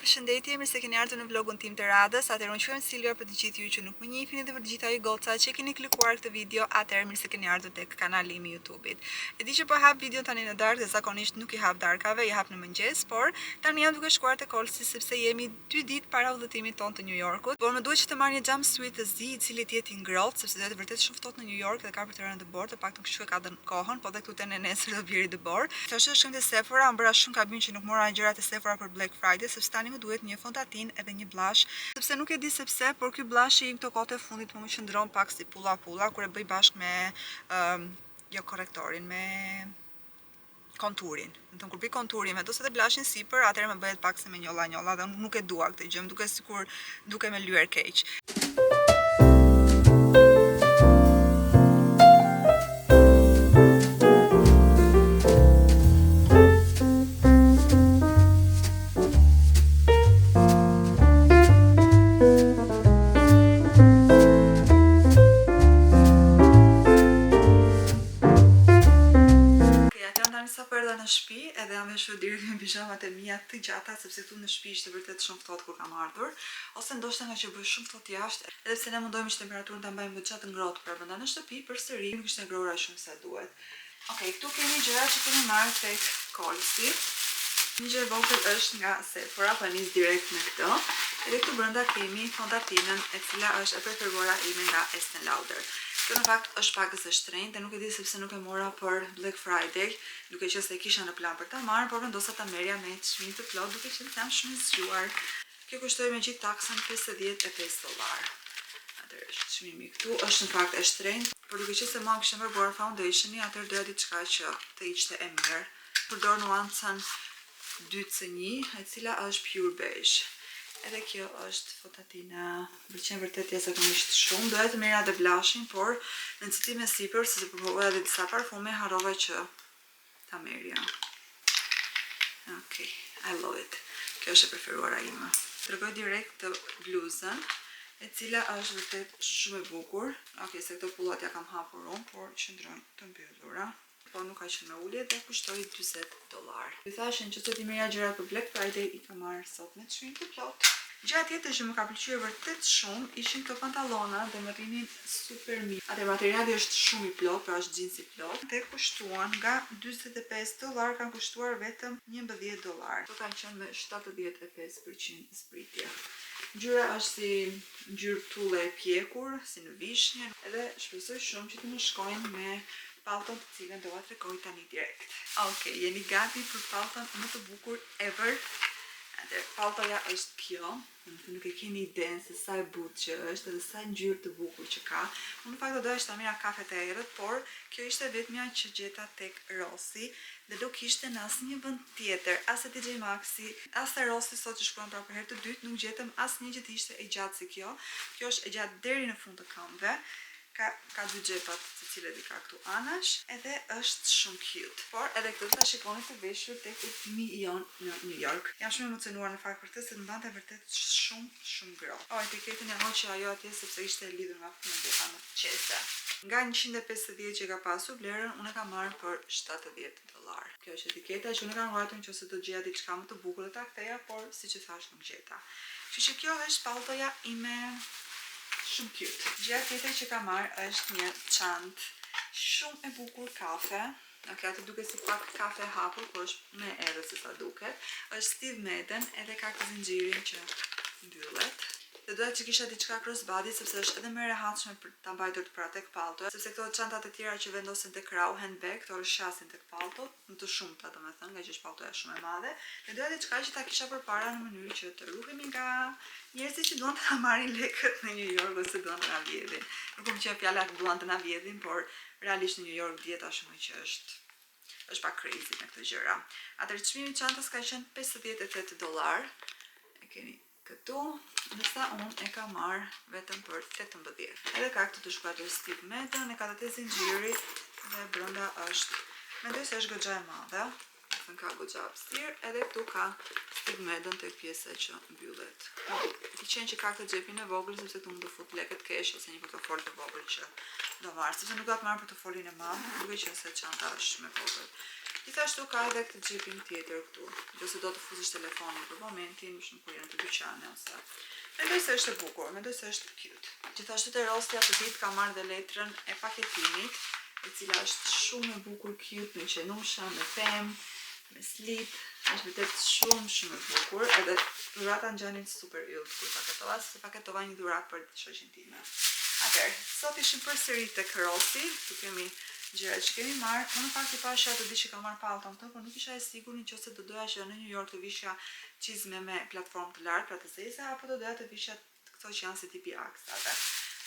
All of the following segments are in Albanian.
përshëndetje, mirë se keni ardhur në vlogun tim të radhës. Atëherë unë quhem Silvia për të gjithë ju që nuk më njihni dhe për të gjitha ju goca që keni klikuar këtë video, atëherë mirë se keni ardhur tek kanali im i YouTube-it. E di që po hap video tani në darkë, dhe zakonisht nuk i hap darkave, i hap në mëngjes, por tani jam duke shkuar te Kolsi sepse jemi 2 ditë para udhëtimit ton të New Yorkut. Por më duhet që të marr një jumpsuit të zi, i cili të jetë i ngrohtë, sepse do të vërtet shumë ftohtë në New York dhe ka për të rënë dëbor, të paktën kështu e ka dhënë kohën, po dhe këtu te nesër do bjerë dëbor. Tash shkojmë te Sephora, bëra shumë gabim që nuk mora gjërat e Sephora për Black Friday, sepse tani më duhet një fontatin edhe një blush, sepse nuk e di sepse, por ky blush i këto kohë të fundit më qëndron pak si pulla kur e bëj bashkë me jo korrektorin, me konturin. Domethënë kur bëj konturin me dose të blushin sipër, atëherë më bëhet pak se me njolla dhe nuk e dua këtë gjë, më duket sikur duke me lyer keq. Në shtëpi edhe jam veshur direkt me pijamat e mia të gjata sepse këtu në shtëpi ishte vërtet shumë ftohtë kur kam ardhur, ose ndoshta nga që bëj shumë ftohtë jashtë, edhe pse ne mundojmë që temperaturën ta mbajmë goxha të ngrohtë për brenda në shtëpi, përsëri nuk ishte ngrohura shumë sa duhet. Okej, këtu kemi gjërat që kemi marrë tek Kolsi. Një gjë e vogël është nga Sephora, po nis direkt me këtë. Edhe këtu brenda kemi fontatinën, e cila është e preferuara ime nga Estée Lauder. Kjo në fakt është pak e shtrenjtë dhe nuk e di sepse nuk e mora për Black Friday, duke qenë se e kisha në plan për ta marrë, por vendosa ta merrja me çmim të plot, duke qenë se jam shumë i zgjuar. Kjo kushtoi me gjithë taksën $55. Atëherë është çmimi këtu, është në fakt e shtrenjtë, por duke qenë se mua kishte bërë foundationi, atëherë doja diçka që të ishte e mirë. Përdor nuancën 2C1, e cila është pure beige. Edhe kjo është fontatina, pëlqen vërtet jashtëzakonisht shumë. Doja të merrja edhe blushin, por në nxitime sipër, sepse provova edhe disa parfume, harrova që ta merrja. Okej, I love it. Kjo është e preferuara ime. Tregoj direkt të bluzën, e cila është vërtet shumë e bukur. Okej, se këto pullat ja kam hapur unë, por qëndrojnë të mbyllura. Po nuk ka qenë me ulje dhe kushtoi $40. Ju thashën që sot i merrja gjëra për Black Friday, i kam marrë sot me çmim të plot. Gjëja tjetër që më ka pëlqyer vërtet shumë ishin këto pantallona dhe më rrinin super mirë. Atë materiali është shumë i plot, pra është jeans i plot. Dhe kushtuan nga $45, kanë kushtuar vetëm $11. Do kanë qenë me 75% zbritje. Ngjyra është si ngjyrë tulle e pjekur, si në vishnje, edhe shpresoj shumë që të më shkojnë me pallton të cilën do t'ua tregoj tani direkt. Okej, jeni gati për pallton më të bukur ever? Atëherë, palltoja është kjo. Nuk e keni idenë se sa e butë që është dhe sa ngjyrë të bukur që ka. Unë në fakt do doja ta merrja kafe të errët, por kjo ishte vetmja që gjeta tek Rossi dhe do kishte në asnjë vend tjetër, as te TJ Maxxi, as te Rossi sot që shkuam pra për herë të dytë, nuk gjetëm asnjë që të ishte e gjatë si kjo. Kjo është e gjatë deri në fund të këmbëve. Ka 2 xhepat të cilët i ka këtu anash, edhe është shumë cute. Por edhe këtë ta shikoni të veshur tek fëmijë jon në New York. Jam shumë emocionuar në fakt për këtë, se mbante vërtet shumë ngrohtë. Etiketën e hoqja ajo atje sepse ishte e lidhur nga fundjeta në qese. Nga 150 që ka pasur vlerën, unë e kam marrë për $70. Kjo është etiketa që unë kam ngritur nëse do gjeja diçka më të bukur do ta ktheja, por siç e thash nuk gjeta. Kështu që kjo është palltoja ime. Shumë cute. Gjëja tjetër që kam marrë është një çantë shumë e bukur kafe. Okej, aty duket si pak kafe e hapur, por është më errët se sa duket. Është Steve Madden, edhe ka këtë zinxhirin që mbyllet. Dhe doja që kisha diçka crossbody sepse është edhe më e rehatshme për ta mbajtur pra tek pallto, sepse këto çantat e tjera që vendosen tek krau handbag, këto rrshasin tek palltot, në të shumta domethënë, nga që është palltoja shumë e madhe. Dhe doja diçka që ta kisha përpara në mënyrë që të ruhemi nga njerëzit që duan të na marrin lekët në New York ose duan të na vjedhin. Nuk më pëlqen fjala duan të na vjedhin, por realisht në New York dihet tashmë që është pak crazy me këto gjëra. Atëherë çmimi i çantës ka qenë $58. E keni këtu, ndërsa unë e kam marrë vetëm për 18. Edhe ka këtë të shkuar Steve Madden, e ka të zinxhiri dhe brenda është, mendoj se është goxha e madhe. paktën ka goxha hapësirë, edhe këtu ka stigmedën tek pjesa që mbyllet. Pëlqen që ka këtë xhepin e vogël sepse këtu mund të fut lekët kesh ose një portofol të vogël që do marr, sepse nuk do të marr portofolin e madh, duke qenë se çanta është më vogël. Gjithashtu ka edhe këtë xhepin tjetër këtu, nëse do të fuzish telefonin për momentin, shumë kur janë të dyqane ose. Mendoj se është e bukur, mendoj se është cute. Gjithashtu te Rostja të ditë ka marrë dhe letrën e paketimit, e cila është shumë e bukur, cute, me qenusha, me pemë, me slip, është vërtet shumë e bukur, edhe dhurata ngjanin super yll kur paketova, se paketova një dhuratë për shoqin time. Atëherë, sot ishim përsëri tek Rosti, tu kemi gjërat që kemi marrë. Unë në fakt i pasha të di që kam marrë pallton këto, por nuk isha e sigurt nëse do doja që në New York të vishja çizme me platformë të lartë, pra të zeza, apo do doja të vishja këto që janë si tipi aksave.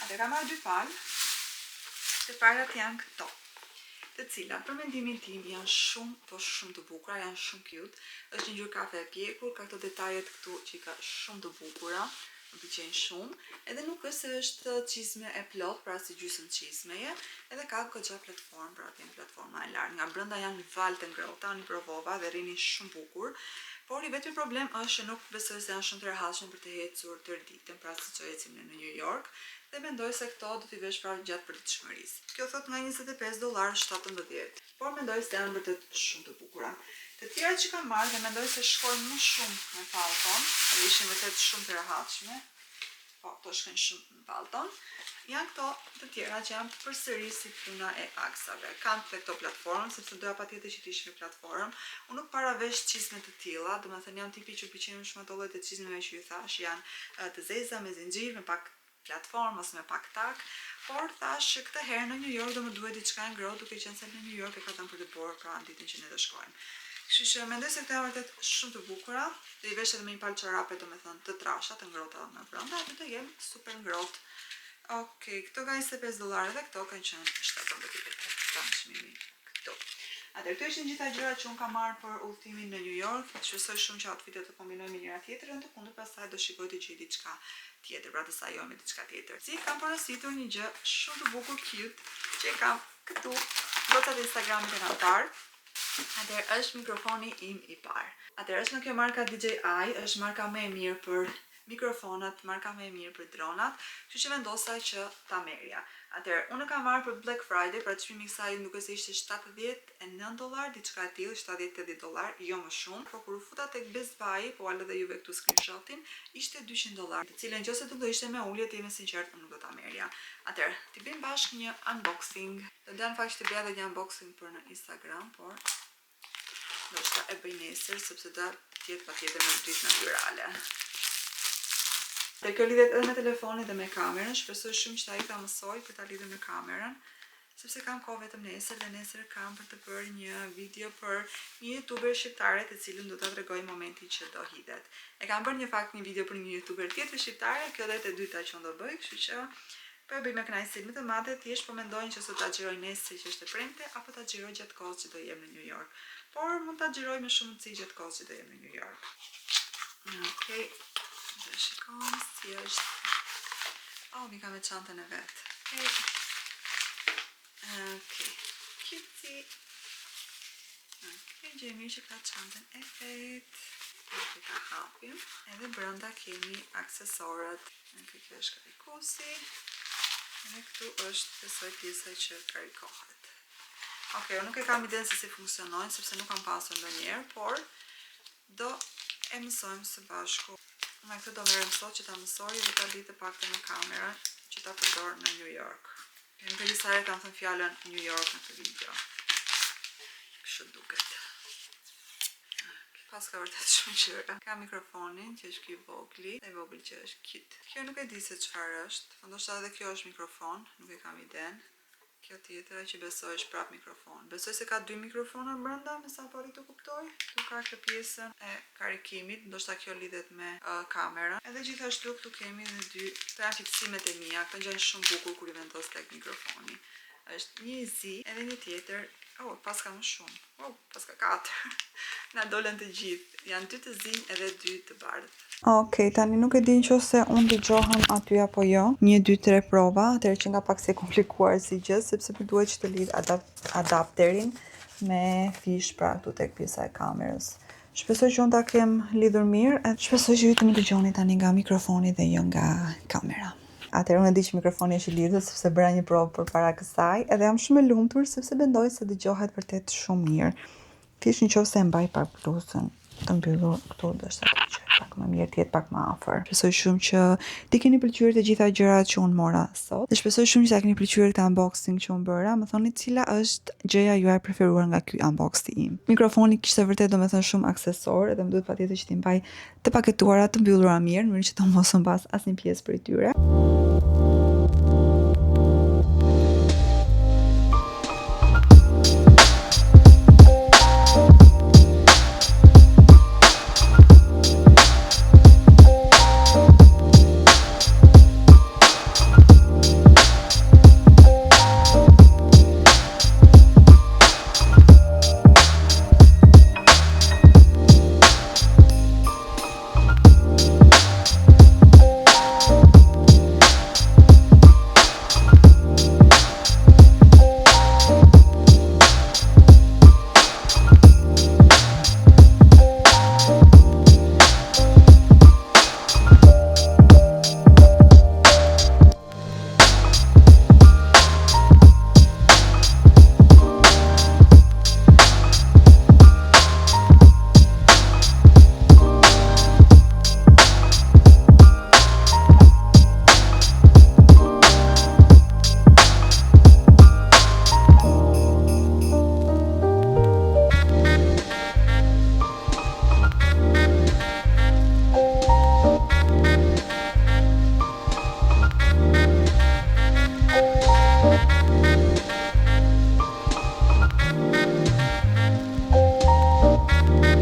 Atë kam marrë dy palë. Të parat janë këto, të cilat për mendimin tim janë shumë të bukura, janë shumë cute. Është një ngjyrë kafe e pjekur, ka këto detajet këtu që ka shumë të bukura. Më pëlqejnë shumë, edhe nuk është se është çizme e plot, pra si gjysmë çizmeje, edhe ka goxha platformë, pra tem platforma e lartë. Nga brenda janë valë të ngrohta, unë i provova dhe rrinin shumë bukur, por i vetmi problem është që nuk besoj se janë shumë të rehatshme për të ecur tërë ditën, pra siç ecim në New York, dhe mendoj se këto do t'i vesh pra gjatë përditshmërisë. Kjo thot nga $25 17, por mendoj se janë vërtet shumë të bukura. Të tjera që kam marrë dhe mendoj se shkojnë më shumë me pallton, edhe ishin vërtet shumë të rehatshme, po to shkojnë shumë me pallton, janë këto të tjera që janë përsëri si puna e aksave. Kanë këto platformë, sepse doja patjetër që të ishin me platformë. Unë nuk para vesh çizme të tilla, domethënë janë tipi që pëlqejnë shumë ato llojet e çizmeve që ju thash, janë të zeza me zinxhir, me pak platformë ose me pak tak, por thash që këtë herë në New York do më duhet diçka e ngrohtë, duke qenë se në New York e ka dhënë për të bërë pra ditën që ne do shkojmë. Kështu që mendoj se këto janë vërtet shumë të bukura. Do i vesh edhe me një palë çorape, domethënë të trasha, të ngrohta me brenda, atë do jem super ngrohtë. Okej, këto ka $25 dhe këto kanë qenë 17. Kam çmimin këtu. Atëherë këto ishin gjitha gjërat që unë kam marrë për udhëtimin në New York. Shpresoj shumë që outfitet të kombinojnë me njëra tjetrën, të kundër pastaj do shikoj të gjej diçka tjetër, pra të sajoj me diçka tjetër. Si kam porositur një gjë shumë të bukur, cute, që kam këtu gocat e Instagramit e antar. Atëherë është mikrofoni im i parë. Atëherë është nga kjo marka DJI, është marka më e mirë për mikrofonat, marka më e mirë për dronat, kështu që vendosa që ta merrja. Atëherë, unë kam marrë për Black Friday, pra çmimi i kësaj nuk është ishte $79, diçka e tillë, $70-80, jo më shumë, por kur u futa tek Best Buy, po al edhe juve këtu screenshotin, ishte $200, të cilën nëse do ishte me ulje, të jemi sinqert, unë nuk do ta merrja. Atëherë, ti bëjmë bashkë një unboxing. Do në fakt të bëja edhe një unboxing për në Instagram, por do shta e bëj nesër, sepse do të jetë patjetër me dritë natyrale. Dhe kjo lidhet edhe me telefonin dhe me kamerën, shpresoj shumë që ai ta mësoj për ta lidhur me kamerën, sepse kam kohë vetëm nesër dhe nesër kam për të bërë një video për një youtuber shqiptare të cilën do ta tregoj momentin që do hidhet. E kam bërë një video për një youtuber tjetër shqiptare, kjo do të jetë e dyta që unë do bëj, kështu që po e bëj me kënaqësi më të madhe, thjesht po mendoj nëse ta xhiroj nesër që është e premte apo ta xhiroj gjatë kohës që do jem në New York. Por mund ta xhiroj me shumë mundësi gjatë kohës që do jem në New York. Okej. Dhe shikojmë si është. Mi ka me çantën e vet. Okej. Kitty. Okej, gjemi që ka çantën e vet. Okej, ta hapim. Edhe brenda kemi aksesorët. Kjo është karikusi. Edhe këtu është besoj pjesa që karikohet. Okej, unë nuk e kam idenë se si funksionojnë, sepse nuk kam pasur ndonjëherë, por do e mësojmë së bashku. Nga këtë do merrem sot që ta mësoj dhe ta lidh pak me kamerën që ta përdor në New York. Në këtë herë kam thënë fjalën New York në këtë video. Kështu duket. Pas ka vërtet shumë gjëra. Ka mikrofonin që është ky vogli, dhe vogël që është cute. Kjo nuk e di se çfarë është. Ndoshta edhe kjo është mikrofon, nuk e kam idenë. Kjo tjetra që besoj është prap mikrofon. Besoj se ka 2 mikrofona brenda, me sa po të kuptoj. Tu ka këtë pjesën e karikimit, ndoshta kjo lidhet me kamerën. Edhe gjithashtu këtu kemi edhe 2 të fiksimet e mia, këto janë shumë bukur kur I vendos tek mikrofoni. Është një zi edhe një tjetër. Pas ka më shumë. Pas ka 4. Na dolën të gjithë. Janë 2 të zinj edhe 2 të bardhë. Okej, tani nuk e di nëse unë dëgjohem aty apo jo. 1, 2, 3 prova, atëherë që nga pak se komplikuar si gjë, sepse më duhet që të lidh adapterin me fish pra këtu tek pjesa e kamerës. Shpresoj që unë ta kem lidhur mirë, e shpresoj që ju të më dëgjoni tani nga mikrofoni dhe jo nga kamera. Atëherë unë e di që mikrofoni është i lidhur sepse bëra një provë përpara kësaj, edhe jam shumë e lumtur sepse mendoj se dëgjohet vërtet shumë mirë. Thjesht nëse e mbaj pak bluzën të mbyllur këtu, do të thotë pak më mirë, të jetë pak më afër. Shpresoj shumë që ti keni pëlqyer të gjitha gjërat që unë mora sot. Dhe shpresoj shumë që ta keni pëlqyer këtë unboxing që unë bëra. Më thoni cila është gjëja juaj e preferuar nga ky unboxing im. Mikrofoni kishte vërtet domethënë shumë aksesor, edhe më duhet patjetër që t'i mbaj të paketuara, të mbyllura mirë, në mënyrë që të mos mbas asnjë pjesë prej tyre.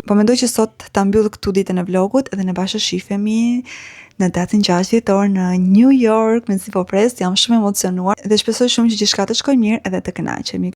Po mendoj që sot ta mbyll këtu ditën e vlogut edhe ne bashkë shifemi në datën 6 dhjetor në New York, me si po pres, jam shumë emocionuar dhe shpresoj shumë që gjithçka të shkojë mirë edhe të kënaqemi.